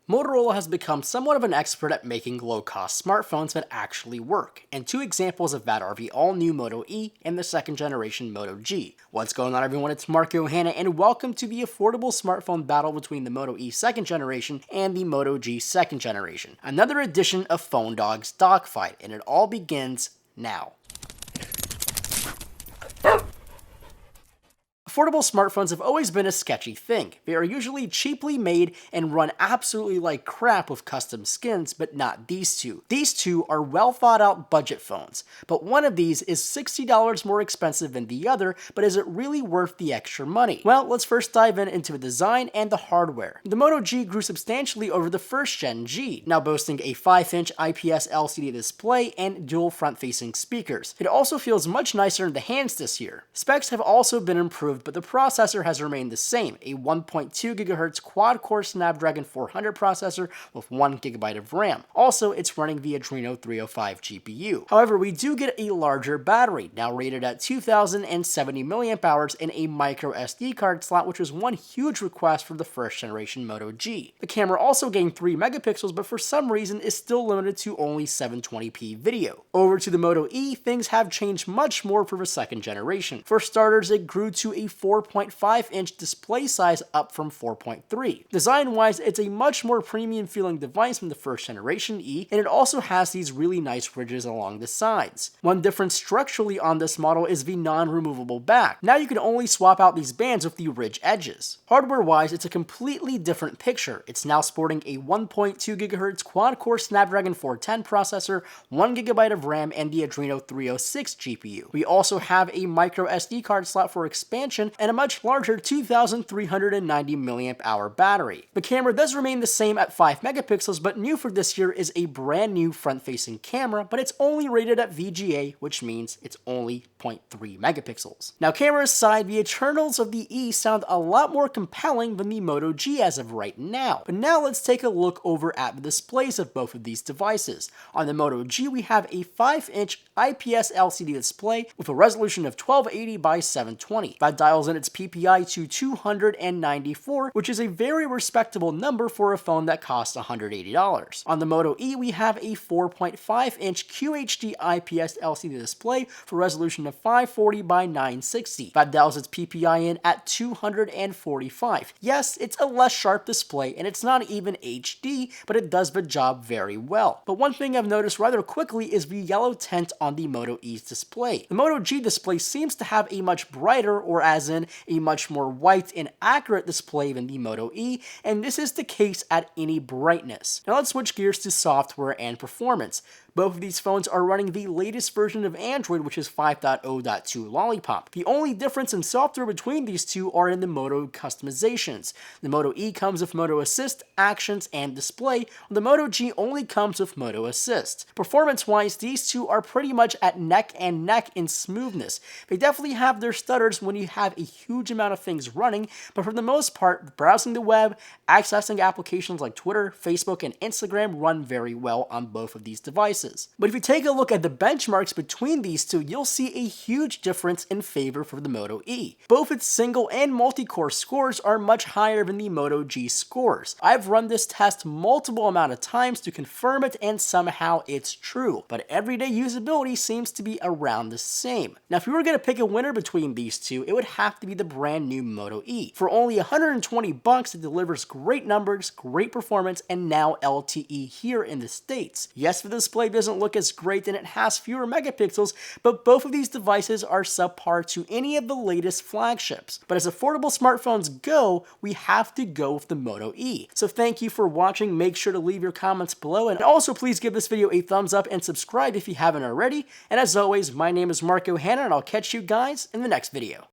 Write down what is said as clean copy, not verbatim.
Motorola has become somewhat of an expert at making low-cost smartphones that actually work, and two examples of that are the all-new Moto E and the second generation Moto G. What's going on, everyone? It's Marco Hanna, and welcome to the affordable smartphone battle between the Moto E second generation and the Moto G second generation. Another edition of Phone Dog's Dogfight, and it all begins now. Affordable smartphones have always been a sketchy thing. They are usually cheaply made and run absolutely like crap with custom skins, but not these two. These two are well thought out budget phones, but one of these is $60 more expensive than the other, but is it really worth the extra money? Well, let's first dive into the design and the hardware. The Moto G grew substantially over the first gen G, now boasting a 5-inch IPS LCD display and dual front-facing speakers. It also feels much nicer in the hands this year. Specs have also been improved, but the processor has remained the same, a 1.2 GHz quad-core Snapdragon 400 processor with 1 GB of RAM. Also, it's running the Adreno 305 GPU. However, we do get a larger battery, now rated at 2070 mAh in a micro SD card slot, which was one huge request for the first generation Moto G. The camera also gained 3 megapixels, but for some reason is still limited to only 720p video. Over to the Moto E, things have changed much more for the second generation. For starters, it grew to a 4.5-inch display size, up from 4.3. Design-wise, it's a much more premium feeling device from the first generation E, and it also has these really nice ridges along the sides. One difference structurally on this model is the non-removable back. Now you can only swap out these bands with the ridge edges. Hardware-wise, it's a completely different picture. It's now sporting a 1.2 GHz quad-core Snapdragon 410 processor, 1 GB of RAM, and the Adreno 306 GPU. We also have a micro SD card slot for expansion and a much larger 2390 mAh battery. The camera does remain the same at 5 megapixels, but new for this year is a brand new front-facing camera, but it's only rated at VGA, which means it's only 0.3 megapixels. Now, camera aside, the internals of the E sound a lot more compelling than the Moto G as of right now. But now let's take a look over at the displays of both of these devices. On the Moto G, we have a 5-inch IPS LCD display with a resolution of 1280 by 720. That dials in its PPI to 294, which is a very respectable number for a phone that costs $180. On the Moto E, we have a 4.5-inch QHD IPS LCD display for a resolution of 540 by 960. That dials its PPI in at 245. Yes, it's a less sharp display, and it's not even HD, but it does the job very well. But one thing I've noticed rather quickly is the yellow tint on the Moto E's display. The Moto G display seems to have a much brighter, or as in a much more white and accurate display than the Moto E, and this is the case at any brightness. Now let's switch gears to software and performance. Both of these phones are running the latest version of Android, which is 5.0.2 Lollipop. The only difference in software between these two are in the Moto customizations. The Moto E comes with Moto Assist, Actions, and Display, while the Moto G only comes with Moto Assist. Performance-wise, these two are pretty much at neck and neck in smoothness. They definitely have their stutters when you have a huge amount of things running, but for the most part, browsing the web, accessing applications like Twitter, Facebook, and Instagram run very well on both of these devices. But if you take a look at the benchmarks between these two, you'll see a huge difference in favor for the Moto E. Both its single and multi-core scores are much higher than the Moto G scores. I've run this test multiple amount of times to confirm it, and somehow it's true, but everyday usability seems to be around the same. Now, if you were going to pick a winner between these two, it would have to be the brand new Moto E. For only $120, it delivers great numbers, great performance, and now LTE here in the States. Yes, the display doesn't look as great and it has fewer megapixels, but both of these devices are subpar to any of the latest flagships. But as affordable smartphones go, we have to go with the Moto E. So thank you for watching. Make sure to leave your comments below, and also please give this video a thumbs up and subscribe if you haven't already. And as always, my name is Marco Hanna, and I'll catch you guys in the next video.